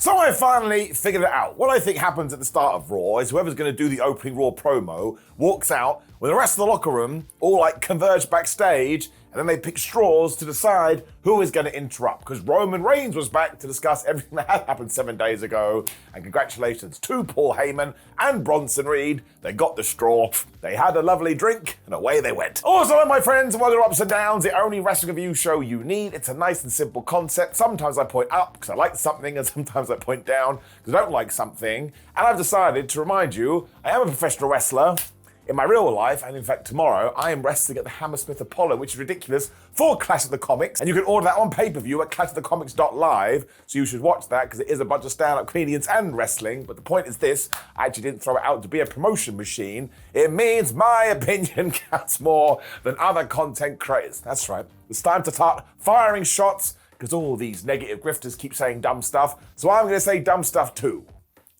So I finally figured it out. What I think happens at the start of Raw is whoever's going to do the opening Raw promo walks out with the rest of the locker room all like converge backstage, and then they pick straws to decide who is going to interrupt. Because Roman Reigns was back to discuss everything that had happened 7 days ago. And congratulations to Paul Heyman and Bronson Reed. They got the straw, they had a lovely drink, and away they went. Also, my friends, while there are ups and downs, the only wrestling review show you need. It's a nice and simple concept. Sometimes I point up because I like something, and sometimes I point down because I don't like something. And I've decided to remind you, I am a professional wrestler. In my real life, and in fact tomorrow, I am wrestling at the Hammersmith Apollo, which is ridiculous, for Clash of the Comics. And you can order that on pay-per-view at clashofthecomics.live, so you should watch that because it is a bunch of stand-up comedians and wrestling. But the point is this, I actually didn't throw it out to be a promotion machine. It means my opinion counts more than other content creators. That's right. It's time to start firing shots because all these negative grifters keep saying dumb stuff, so I'm going to say dumb stuff too.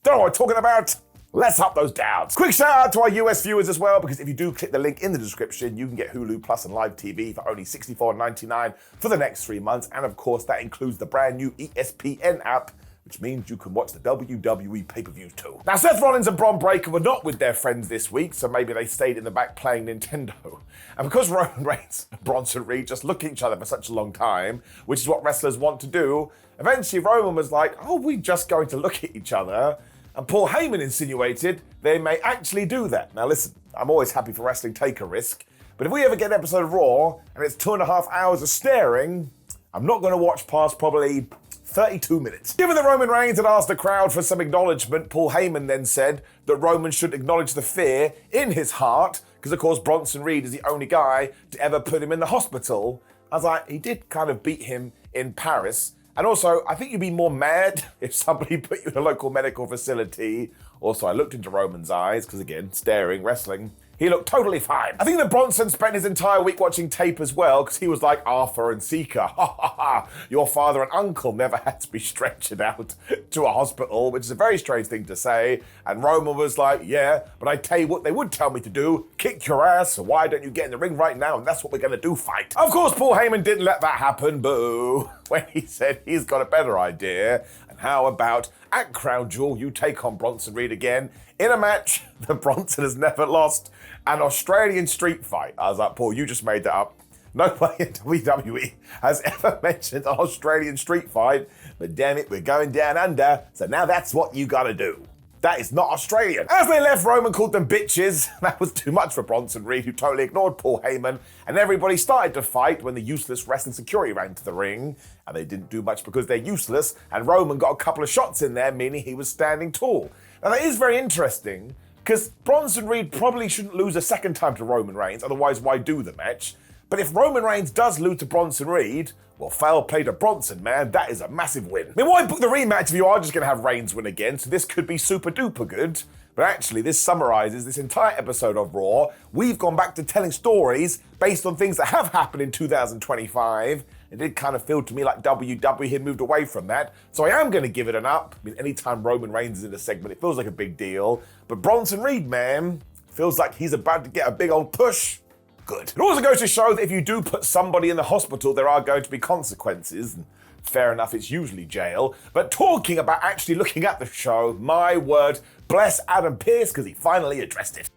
Don't know what I'm talking about. Let's up those downs. Quick shout out to our US viewers as well, because if you do click the link in the description, you can get Hulu Plus and live TV for only $64.99 for the next 3 months. And of course, that includes the brand new ESPN app, which means you can watch the WWE pay-per-views too. Now, Seth Rollins and Bron Breakker were not with their friends this week, so maybe they stayed in the back playing Nintendo. And because Roman Reigns and Bronson Reed just look at each other for such a long time, which is what wrestlers want to do, eventually Roman was like, oh, we're just going to look at each other. And Paul Heyman insinuated they may actually do that. Now listen, I'm always happy for wrestling take a risk, but if we ever get an episode of Raw and it's 2.5 hours of staring, I'm not going to watch past probably 32 minutes. Given that Roman Reigns had asked the crowd for some acknowledgement, Paul Heyman then said that Roman should acknowledge the fear in his heart, because of course Bronson Reed is the only guy to ever put him in the hospital. I was like, he did kind of beat him in Paris. And also, I think you'd be more mad if somebody put you in a local medical facility. Also, I looked into Roman's eyes, because again, staring, wrestling. He looked totally fine. I think that Bronson spent his entire week watching tape as well, because he was like Arthur and Seeker. Ha ha ha. Your father and uncle never had to be stretchered out to a hospital, which is a very strange thing to say. And Roman was like, yeah, but I tell you what they would tell me to do. Kick your ass, so why don't you get in the ring right now? And that's what we're going to do, fight. Of course, Paul Heyman didn't let that happen, boo. When he said he's got a better idea. And how about at Crown Jewel, you take on Bronson Reed again in a match that Bronson has never lost, an Australian street fight. I was like, Paul, you just made that up. Nobody in WWE has ever mentioned an Australian street fight, but damn it, we're going down under, so now that's what you gotta do. That is not Australian. As they left, Roman called them bitches. That was too much for Bronson Reed, who totally ignored Paul Heyman, and everybody started to fight when the useless wrestling security ran to the ring, and they didn't do much because they're useless, and Roman got a couple of shots in there, meaning he was standing tall. Now that is very interesting, because Bronson Reed probably shouldn't lose a second time to Roman Reigns, otherwise why do the match? But if Roman Reigns does lose to Bronson Reed, well, foul play to Bronson, man, that is a massive win. I mean, why book the rematch if you are just going to have Reigns win again, so this could be super duper good. But actually, this summarizes this entire episode of Raw. We've gone back to telling stories based on things that have happened in 2025. It did kind of feel to me like WWE had moved away from that. So I am going to give it an up. I mean, anytime Roman Reigns is in a segment, it feels like a big deal. But Bronson Reed, man, feels like he's about to get a big old push. Good. It also goes to show that if you do put somebody in the hospital, there are going to be consequences. And fair enough, it's usually jail. But talking about actually looking at the show, my word, bless Adam Pearce, because he finally addressed it.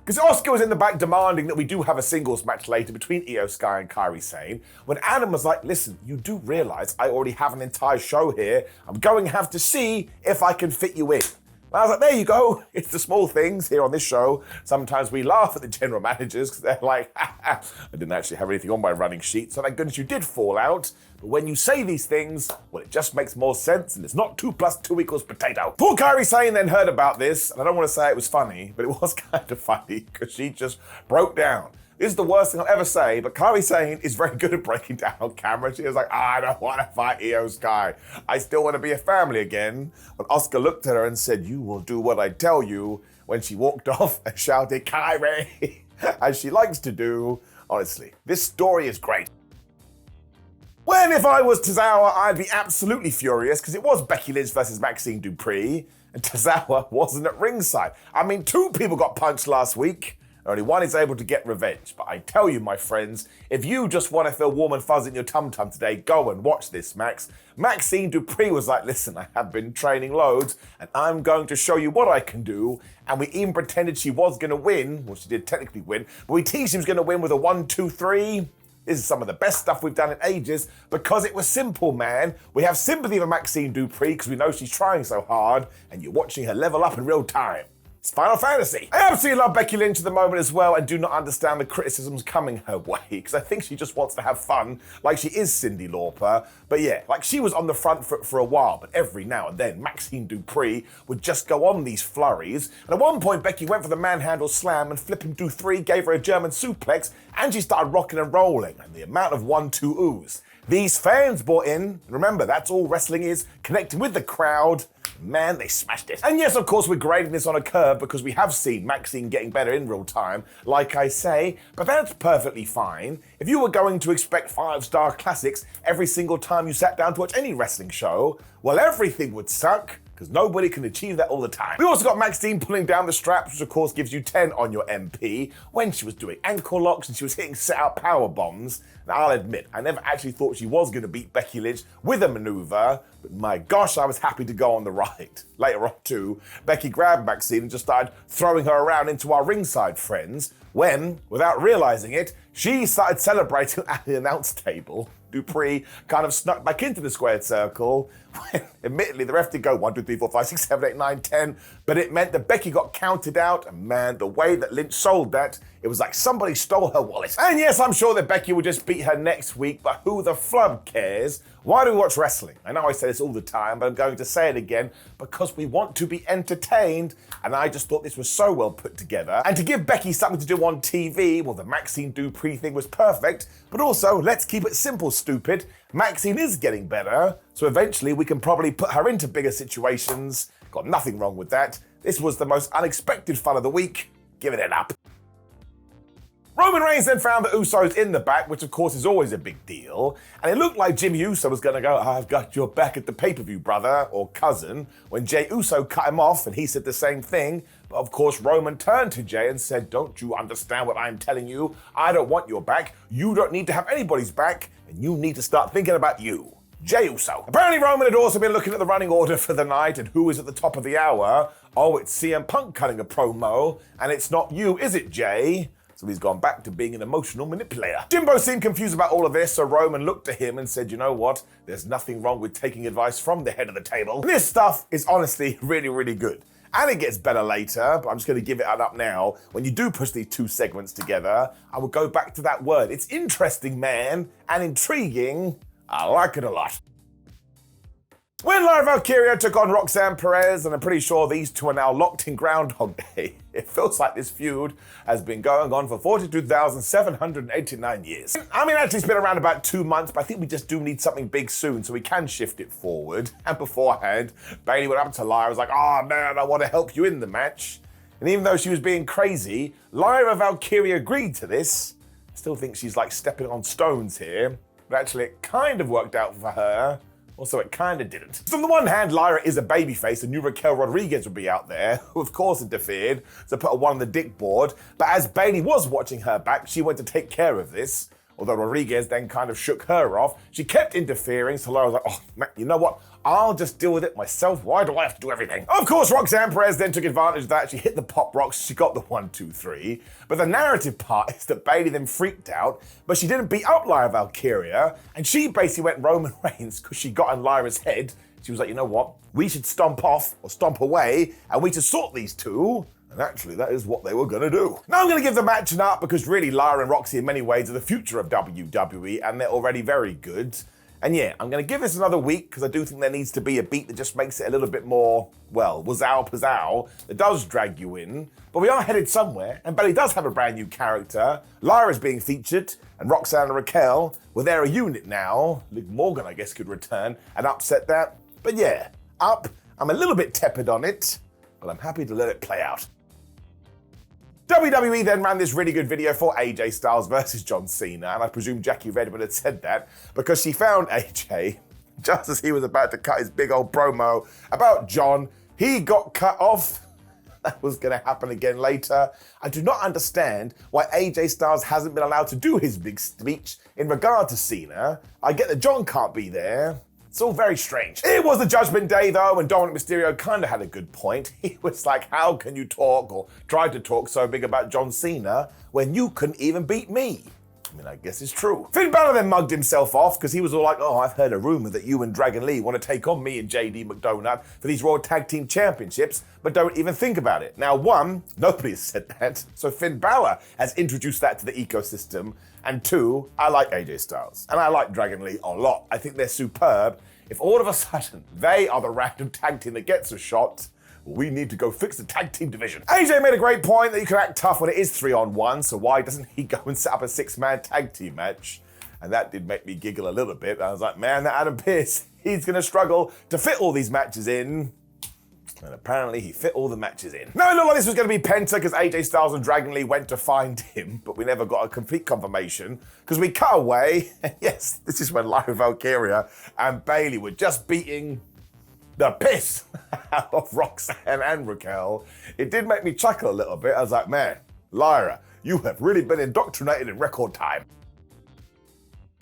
Because Asuka was in the back demanding that we do have a singles match later between IYO SKY and Kairi Sane, when Adam was like, listen, you do realize I already have an entire show here. I'm going to have to see if I can fit you in. And I was like, there you go. It's the small things here on this show. Sometimes we laugh at the general managers because they're like, I didn't actually have anything on my running sheet, so thank goodness you did fall out. But when you say these things, well, it just makes more sense, and it's not 2 + 2 = potato. Poor Kairi Sane then heard about this, and I don't want to say it was funny, but it was kind of funny because she just broke down. This is the worst thing I'll ever say, but Kairi Sane is very good at breaking down on camera. She was like, I don't want to fight IYO SKY. I still want to be a family again. But Asuka looked at her and said, you will do what I tell you, when she walked off and shouted, Kairi, as she likes to do. Honestly, this story is great. When if I was Tozawa, I'd be absolutely furious because it was Becky Lynch versus Maxxine Dupri, and Tozawa wasn't at ringside. I mean, 2 people got punched last week, Only one is able to get revenge. But I tell you, my friends, if you just want to feel warm and fuzzy in your tum-tum today, go and watch this, Max. Maxxine Dupri was like, listen, I have been training loads, and I'm going to show you what I can do. And we even pretended she was going to win. Well, she did technically win, but we teased she was going to win with a 1, 2, 3. This is some of the best stuff we've done in ages because it was simple, man. We have sympathy for Maxxine Dupri because we know she's trying so hard, and you're watching her level up in real time. It's Final Fantasy. I absolutely love Becky Lynch at the moment as well and do not understand the criticisms coming her way because I think she just wants to have fun like she is Cyndi Lauper. But yeah, like she was on the front foot for a while, but every now and then Maxxine Dupri would just go on these flurries. And at one point Becky went for the manhandle slam and flipping Dupri gave her a German suplex and she started rocking and rolling. And the amount of 1-2 oohs these fans bought in, remember that's all wrestling is, connecting with the crowd. Man, they smashed it. And yes, of course, we're grading this on a curve because we have seen Maxxine getting better in real time, like I say, but that's perfectly fine. If you were going to expect 5-star classics every single time you sat down to watch any wrestling show, well, everything would suck, because nobody can achieve that all the time. We also got Maxxine pulling down the straps, which of course gives you 10 on your MP, when she was doing ankle locks and she was hitting set-out power bombs. Now, I'll admit, I never actually thought she was going to beat Becky Lynch with a maneuver, but my gosh, I was happy to go on the ride. Later on, too, Becky grabbed Maxxine and just started throwing her around into our ringside friends, when, without realizing it, she started celebrating at the announce table. Dupri kind of snuck back into the squared circle when, admittedly, the ref did go 1, 2, 3, 4, 5, 6, 7, 8, 9, 10, but it meant that Becky got counted out, and man, the way that Lynch sold that, it was like somebody stole her wallet. And yes, I'm sure that Becky will just beat her next week, but who the flub cares? Why do we watch wrestling? I know I say this all the time, but I'm going to say it again, because we want to be entertained, and I just thought this was so well put together. And to give Becky something to do on TV, well, the Maxxine Dupri thing was perfect, but also, let's keep it simple, stupid. Maxxine is getting better, so eventually we can probably put her into bigger situations. Got nothing wrong with that. This was the most unexpected fun of the week. Give it an up. Roman Reigns then found the Usos in the back, which of course is always a big deal, and it looked like Jimmy Uso was going to go, I've got your back at the pay-per-view, brother, or cousin, when Jey Uso cut him off and he said the same thing, but of course Roman turned to Jey and said, don't you understand what I'm telling you? I don't want your back, you don't need to have anybody's back, and you need to start thinking about you. Jey Uso. Apparently Roman had also been looking at the running order for the night and who is at the top of the hour. Oh, it's CM Punk cutting a promo, and it's not you, is it, Jey? So he's gone back to being an emotional manipulator. Jimbo seemed confused about all of this, so Roman looked at him and said, you know what? There's nothing wrong with taking advice from the head of the table. And this stuff is honestly really, really good. And it gets better later, but I'm just going to give it up now. When you do push these two segments together, I will go back to that word. It's interesting, man, and intriguing. I like it a lot. When Lyra Valkyria took on Roxanne Perez, and I'm pretty sure these two are now locked in Groundhog Day, it feels like this feud has been going on for 42,789 years. I mean, actually it's been around about 2 months, but I think we just do need something big soon so we can shift it forward. And beforehand, Bayley went up to Lyra, was like, oh man, I want to help you in the match. And even though she was being crazy, Lyra Valkyria agreed to this. I still think she's like stepping on stones here, but actually it kind of worked out for her. Also, it kind of didn't. So on the one hand, Lyra is a babyface and knew Raquel Rodriguez would be out there, who of course interfered, so put a 1 on the dick board. But as Bayley was watching her back, she went to take care of this. Although Rodriguez then kind of shook her off, she kept interfering, so Lyra was like, oh, man, you know what? I'll just deal with it myself. Why do I have to do everything? Of course, Roxanne Perez then took advantage of that. She hit the pop rocks. She got the 1, 2, 3. But the narrative part is that Bayley then freaked out, but she didn't beat up Lyra Valkyria, and she basically went Roman Reigns because she got in Lyra's head. She was like, you know what? We should stomp off or stomp away, and we should sort these two. And actually, that is what they were going to do. Now I'm going to give the match an up because really Lyra and Roxy in many ways are the future of WWE, and they're already very good. And yeah, I'm going to give this another week because I do think there needs to be a beat that just makes it a little bit more, well, wazow pazzow, that does drag you in. But we are headed somewhere, and Bayley does have a brand new character. Lyra's being featured, and Roxanne and Raquel, well, they're a unit now. Liv Morgan, I guess, could return and upset that. But yeah, up. I'm a little bit tepid on it, but I'm happy to let it play out. WWE then ran this really good video for AJ Styles versus John Cena, and I presume Jackie Redmond had said that because she found AJ just as he was about to cut his big old promo about John. He got cut off. that was going to happen again later. I do not understand why AJ Styles hasn't been allowed to do his big speech in regard to Cena. I get that John can't be there. It's all very strange. It was the Judgment Day though, and Dominik Mysterio kind of had a good point. He was like, how can you talk or try to talk so big about John Cena when you couldn't even beat me? I mean, I guess it's true. Finn Balor then mugged himself off because he was all like, oh, I've heard a rumor that you and Dragon Lee want to take on me and JD McDonagh for these Raw Tag Team Championships, but don't even think about it. Now, one, nobody has said that, so Finn Balor has introduced that to the ecosystem, and two, I like AJ Styles, and I like Dragon Lee a lot. I think they're superb. If all of a sudden they are the random tag team that gets a shot, we need to go fix the tag team division. AJ made a great point that you can act tough when it is 3-on-1, so why doesn't he go and set up a 6-man tag team match? And that did make me giggle a little bit. I was like, man, that Adam Pearce, he's gonna struggle to fit all these matches in. And apparently he fit all the matches in. No, it looked like this was gonna be Penta because AJ Styles and Dragon Lee went to find him, but we never got a complete confirmation because we cut away. Yes, this is when Lyra, Valkyria and Bayley were just beating the piss out of Roxanne and Raquel. It did make me chuckle a little bit. I was like, man, Lyra, you have really been indoctrinated in record time.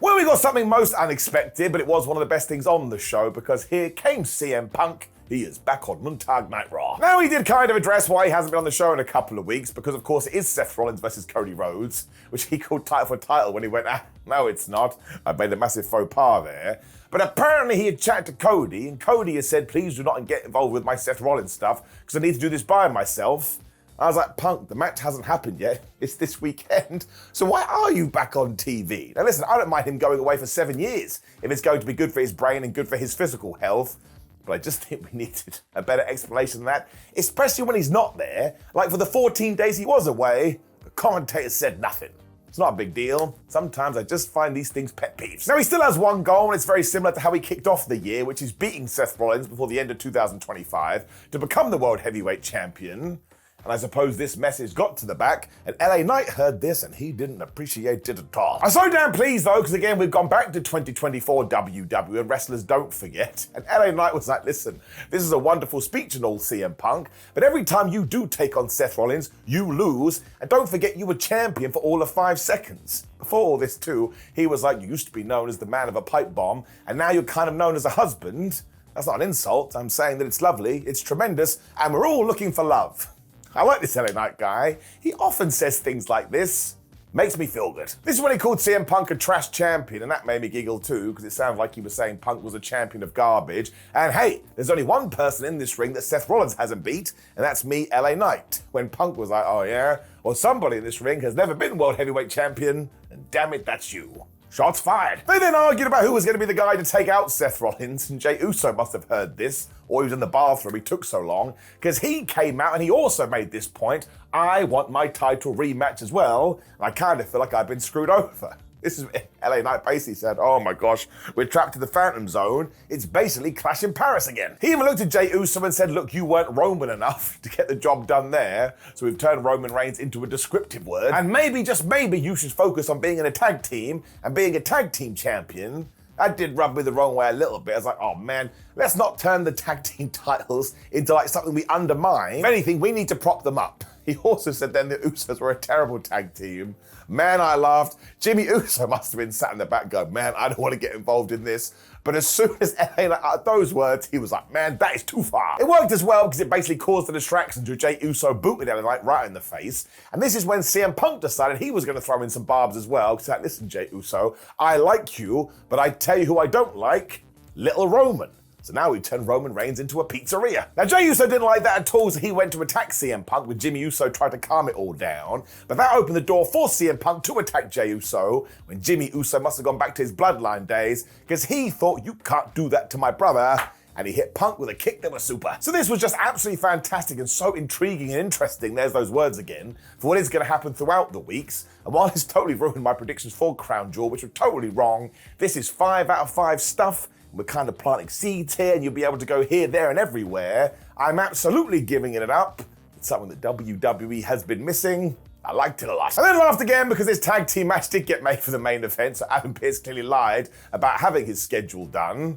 Well, we got something most unexpected, but it was one of the best things on the show because here came CM Punk. He is back on Montag Night Raw. Now, he did kind of address why he hasn't been on the show in a couple of weeks because, of course, it is Seth Rollins versus Cody Rhodes, which he called title for title when he went, no, it's not. I made a massive faux pas there. But apparently he had chatted to Cody, and Cody has said, please do not get involved with my Seth Rollins stuff because I need to do this by myself. I was like, Punk, the match hasn't happened yet. It's this weekend. So why are you back on TV? Now listen, I don't mind him going away for 7 years if it's going to be good for his brain and good for his physical health. But I just think we needed a better explanation than that, especially when he's not there. Like for the 14 days he was away, the commentators said nothing. It's not a big deal. Sometimes I just find these things pet peeves. Now, he still has one goal, and it's very similar to how he kicked off the year, which is beating Seth Rollins before the end of 2025 to become the World Heavyweight Champion. And I suppose this message got to the back, and LA Knight heard this, and he didn't appreciate it at all. I'm so damn pleased, though, because again, we've gone back to 2024 WWE, and wrestlers don't forget. And LA Knight was like, listen, this is a wonderful speech and all, CM Punk, but every time you do take on Seth Rollins, you lose, and don't forget you were champion for all of 5 seconds. Before all this, too, he was like, you used to be known as the man of a pipe bomb, and now you're kind of known as a husband. That's not an insult. I'm saying that it's lovely, it's tremendous, and we're all looking for love. I like this LA Knight guy. He often says things like this. Makes me feel good. This is when he called CM Punk a trash champion, and that made me giggle too, because it sounded like he was saying Punk was a champion of garbage. And hey, there's only one person in this ring that Seth Rollins hasn't beat, and that's me, LA Knight. When Punk was like, oh yeah? Well, somebody in this ring has never been World Heavyweight Champion, and damn it, that's you. Shots fired. They then argued about who was going to be the guy to take out Seth Rollins, and Jey Uso must have heard this, or he was in the bathroom, he took so long, because he came out and he also made this point, I want my title rematch as well, and I kind of feel like I've been screwed over. This is LA Knight basically said, oh my gosh, we're trapped in the Phantom Zone. It's basically Clash in Paris again. He even looked at Jey Uso and said, look, you weren't Roman enough to get the job done there, so we've turned Roman Reigns into a descriptive word. And maybe, just maybe, you should focus on being in a tag team and being a tag team champion. That did rub me the wrong way a little bit. I was like, oh man, let's not turn the tag team titles into like something we undermine. If anything, we need to prop them up. He also said then the Usos were a terrible tag team. Man, I laughed. Jimmy Uso must have been sat in the back going, man, I don't want to get involved in this. But as soon as LA uttered those words, he was like, man, that is too far. It worked as well because it basically caused the distraction to Jey Uso booted LA Knight right in the face. And this is when CM Punk decided he was going to throw in some barbs as well. Because like, listen, Jey Uso, I like you, but I tell you who I don't like, Little Roman. So now we turn Roman Reigns into a pizzeria. Now Jey Uso didn't like that at all, so he went to attack CM Punk with Jimmy Uso trying to calm it all down. But that opened the door for CM Punk to attack Jey Uso, when Jimmy Uso must have gone back to his bloodline days, because he thought, you can't do that to my brother. And he hit Punk with a kick that was super. So this was just absolutely fantastic and so intriguing and interesting, there's those words again, for what is going to happen throughout the weeks. And while it's totally ruined my predictions for Crown Jewel, which were totally wrong, this is 5 out of 5 stuff. We're kind of planting seeds here, and you'll be able to go here, there, and everywhere. I'm absolutely giving it up. It's something that WWE has been missing. I liked it a lot. I then laughed again because this tag team match did get made for the main event, so Adam Pearce clearly lied about having his schedule done.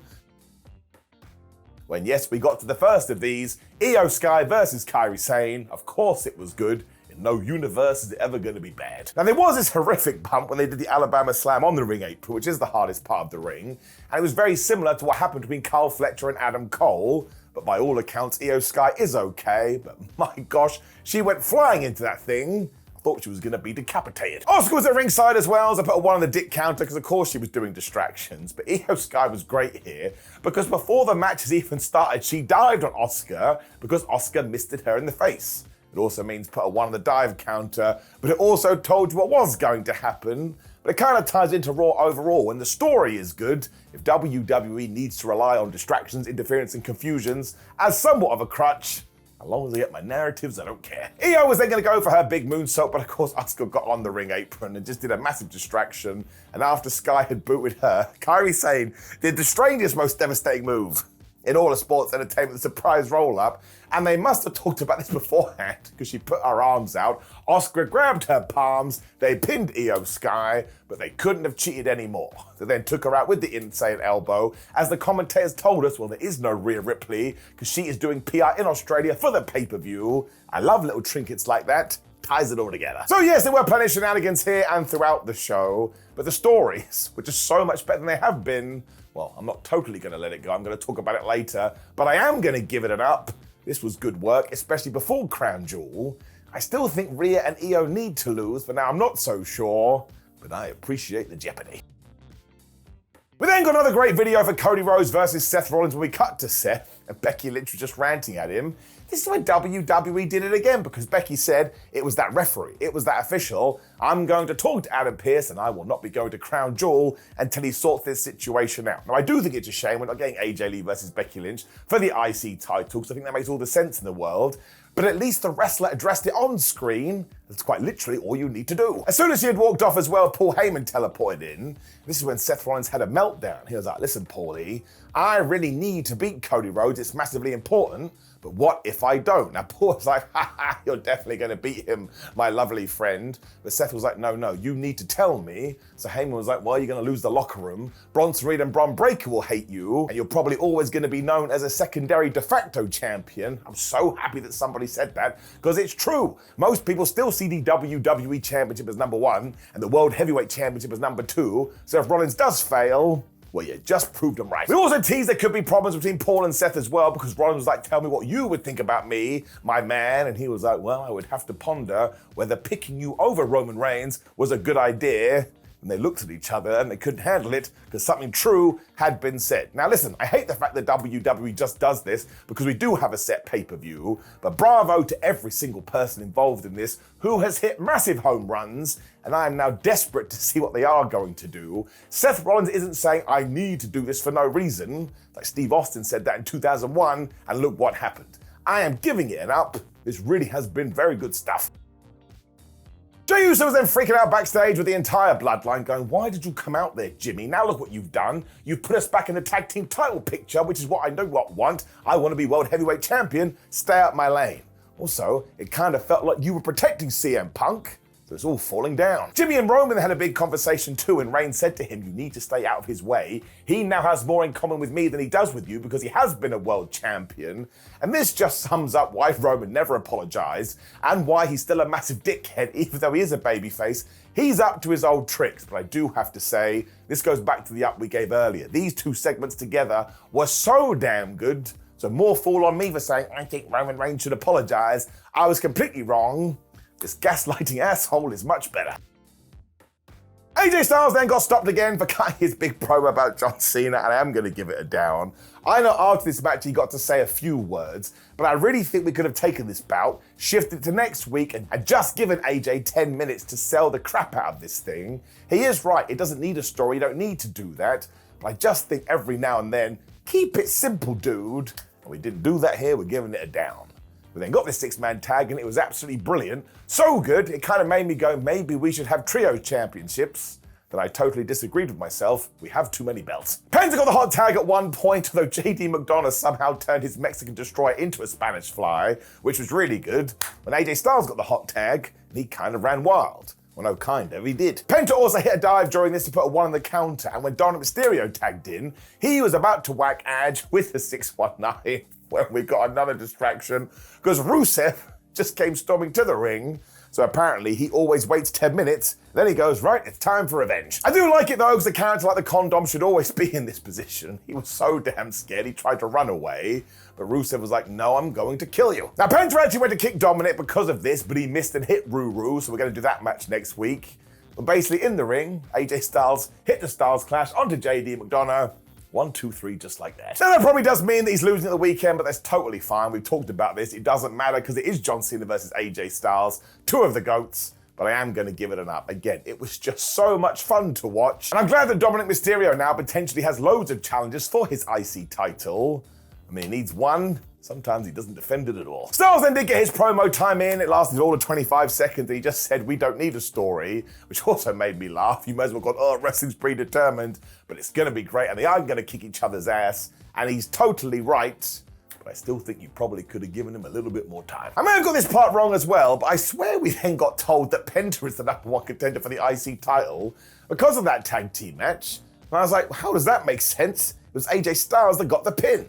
when yes, we got to the first of these, IYO SKY versus Kairi Sane. Of course it was good. In no universe is it ever going to be bad. Now there was this horrific bump when they did the Alabama Slam on the ring apron, which is the hardest part of the ring, and it was very similar to what happened between Kyle Fletcher and Adam Cole, but by all accounts IYO SKY is okay, but my gosh, she went flying into that thing. Thought she was going to be decapitated. Asuka was at ringside as well, as I put a 1 on the dick counter because of course she was doing distractions, but IYO SKY was great here because before the match has even started, she dived on Asuka because Asuka misted her in the face. It also means put a 1 on the dive counter, but it also told you what was going to happen. But it kind of ties into Raw overall. When the story is good, if WWE needs to rely on distractions, interference, and confusions as somewhat of a crutch, as long as I get my narratives, I don't care. IYO was then going to go for her big moonsault, but of course Asuka got on the ring apron and just did a massive distraction. And after Sky had booted her, Kairi Sane did the strangest, most devastating move in all of sports entertainment, the surprise roll-up. And they must have talked about this beforehand because she put her arms out. Asuka grabbed her palms, they pinned IYO SKY, but they couldn't have cheated anymore. They then took her out with the insane elbow. As the commentators told us, well, there is no Rhea Ripley because she is doing PR in Australia for the pay-per-view. I love little trinkets like that. Ties it all together. So yes, there were plenty of shenanigans here and throughout the show, but the stories were just so much better than they have been. Well, I'm not totally going to let it go. I'm going to talk about it later, but I am going to give it an up. This was good work, especially before Crown Jewel. I still think Rhea and IYO need to lose, but now I'm not so sure, but I appreciate the jeopardy. We then got another great video for Cody Rhodes versus Seth Rollins when we cut to Seth, and Becky Lynch was just ranting at him. This is when WWE did it again because Becky said it was that referee, it was that official. I'm going to talk to Adam Pearce and I will not be going to Crown Jewel until he sorts this situation out. Now I do think it's a shame we're not getting AJ Lee versus Becky Lynch for the IC title because I think that makes all the sense in the world. But at least the wrestler addressed it on screen. That's quite literally all you need to do. As soon as he had walked off as well, Paul Heyman teleported in. This is when Seth Rollins had a meltdown. He was like, listen, Paulie, I really need to beat Cody Rhodes. It's massively important. But what if I don't? Now, Paul was like, you're definitely going to beat him, my lovely friend. But Seth was like, no, you need to tell me. So Heyman was like, well, you're going to lose the locker room. Bronson Reed and Bron Breakker will hate you. And you're probably always going to be known as a secondary de facto champion. I'm so happy that somebody said that because it's true. Most people still see the WWE Championship as number 1 and the World Heavyweight Championship as number 2. So if Rollins does fail, well, you just proved them right. We also teased there could be problems between Paul and Seth as well because Rollins was like, tell me what you would think about me, my man. And he was like, well, I would have to ponder whether picking you over Roman Reigns was a good idea. And they looked at each other and they couldn't handle it because something true had been said. Now listen, I hate the fact that WWE just does this because we do have a set pay-per-view, but bravo to every single person involved in this who has hit massive home runs, and I am now desperate to see what they are going to do. Seth Rollins isn't saying, I need to do this for no reason, like Steve Austin said that in 2001, and look what happened. I am giving it an up. This really has been very good stuff. Jey Uso was then freaking out backstage with the entire bloodline going, why did you come out there, Jimmy? Now look what you've done. You've put us back in the tag team title picture, which is what I know what I want. I want to be World Heavyweight Champion. Stay out my lane. Also, it kind of felt like you were protecting CM Punk. So it's all falling down. Jimmy and Roman had a big conversation too, and Reigns said to him, you need to stay out of his way. He now has more in common with me than he does with you because he has been a world champion. And this just sums up why Roman never apologized and why he's still a massive dickhead, even though he is a babyface. He's up to his old tricks, but I do have to say, this goes back to the up we gave earlier. These two segments together were so damn good. So more fool on me for saying, I think Roman Reigns should apologize. I was completely wrong. This gaslighting asshole is much better. AJ Styles then got stopped again for cutting his big promo about John Cena, and I am going to give it a down. I know after this match he got to say a few words, but I really think we could have taken this bout, shifted to next week, and just given AJ 10 minutes to sell the crap out of this thing. He is right, it doesn't need a story, you don't need to do that, but I just think every now and then, keep it simple, dude. And we didn't do that here, we're giving it a down. We then got this 6-man tag and it was absolutely brilliant. So good, it kind of made me go, maybe we should have trio championships. But I totally disagreed with myself. We have too many belts. Penta got the hot tag at one point, although JD McDonagh somehow turned his Mexican Destroyer into a Spanish Fly, which was really good. When AJ Styles got the hot tag, he kind of ran wild. Well, no, kind of, he did. Penta also hit a dive during this to put a 1 on the counter, and when Dominik Mysterio tagged in, he was about to whack Edge with the 619 when we got another distraction, because Rusev just came storming to the ring. So apparently he always waits 10 minutes, then he goes, right, it's time for revenge. I do like it though, because a character like the Condom should always be in this position. He was so damn scared, he tried to run away, but Rusev was like, no, I'm going to kill you. Now Penta actually went to kick Dominik because of this, but he missed and hit Ruru, so we're going to do that match next week. But basically in the ring, AJ Styles hit the Styles Clash onto JD McDonagh. 1, 2, 3, just like that. So that probably does mean that he's losing at the weekend, but that's totally fine. We've talked about this. It doesn't matter because it is John Cena versus AJ Styles, 2 of the GOATs, but I am going to give it an up. Again, it was just so much fun to watch. And I'm glad that Dominik Mysterio now potentially has loads of challenges for his IC title. I mean, he needs one. Sometimes he doesn't defend it at all. Styles then did get his promo time in. It lasted all of 25 seconds. He just said, we don't need a story, which also made me laugh. You might as well go, oh, wrestling's predetermined, but it's going to be great, and they are going to kick each other's ass. And he's totally right, but I still think you probably could have given him a little bit more time. I may have got this part wrong as well, but I swear we then got told that Penta is the #1 contender for the IC title because of that tag team match. And I was like, how does that make sense? It was AJ Styles that got the pin.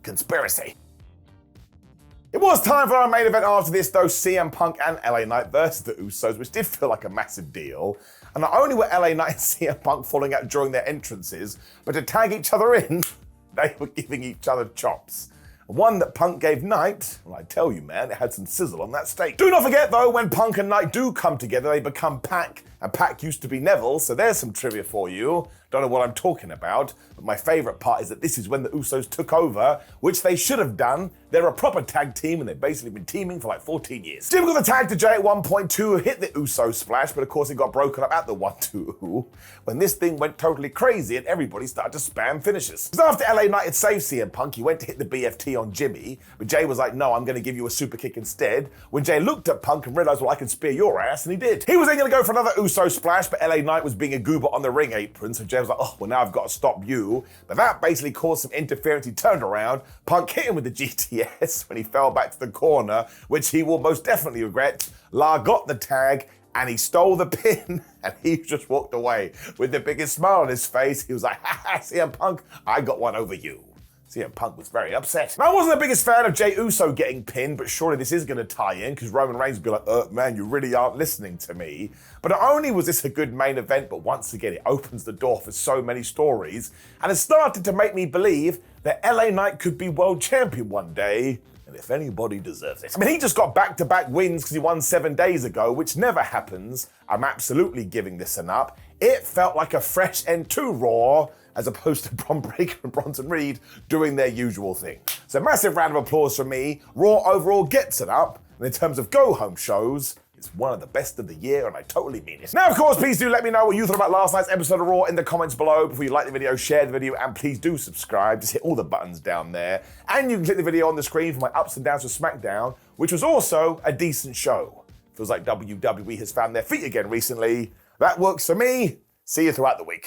Conspiracy. It was time for our main event after this, though, CM Punk and LA Knight versus the Usos, which did feel like a massive deal. And not only were LA Knight and CM Punk falling out during their entrances, but to tag each other in, they were giving each other chops. One that Punk gave Knight, well, I tell you, man, it had some sizzle on that steak. Do not forget, though, when Punk and Knight do come together, they become Pac, and Pac used to be Neville, so there's some trivia for you. Don't know what I'm talking about, but my favorite part is that this is when the Usos took over, which they should have done. They're a proper tag team, and they've basically been teaming for like 14 years. Jim got the tag to Jay at 1.2, hit the Uso splash, but of course it got broken up at the 1-2, when this thing went totally crazy and everybody started to spam finishes. Because after LA Knight had saved CM Punk, he went to hit the BFT on Jimmy, but Jay was like, no, I'm going to give you a super kick instead. When Jay looked at Punk and realized, well, I can spear your ass, and he did. He was then going to go for another Uso splash, but LA Knight was being a goober on the ring apron, so Jay was like, oh, well, now I've got to stop you. But that basically caused some interference. He turned around, Punk hit him with the GTS when he fell back to the corner, which he will most definitely regret. La got the tag, and he stole the pin, and he just walked away with the biggest smile on his face. He was like, ha ha, CM Punk, I got one over you. CM Punk was very upset. Now, I wasn't the biggest fan of Jey Uso getting pinned, but surely this is going to tie in, because Roman Reigns would be like, man, you really aren't listening to me. But not only was this a good main event, but once again, it opens the door for so many stories, and it started to make me believe that LA Knight could be world champion one day, and if anybody deserves it. I mean, he just got back-to-back wins because he won 7 days ago, which never happens. I'm absolutely giving this an up. It felt like a fresh end to Raw, as opposed to Bron Breakker and Bronson Reed doing their usual thing. So massive round of applause from me. Raw overall gets it up, and in terms of go-home shows, it's one of the best of the year, and I totally mean it. Now, of course, please do let me know what you thought about last night's episode of Raw in the comments below. Before you like the video, share the video, and please do subscribe. Just hit all the buttons down there. And you can click the video on the screen for my ups and downs with SmackDown, which was also a decent show. Feels like WWE has found their feet again recently. That works for me. See you throughout the week.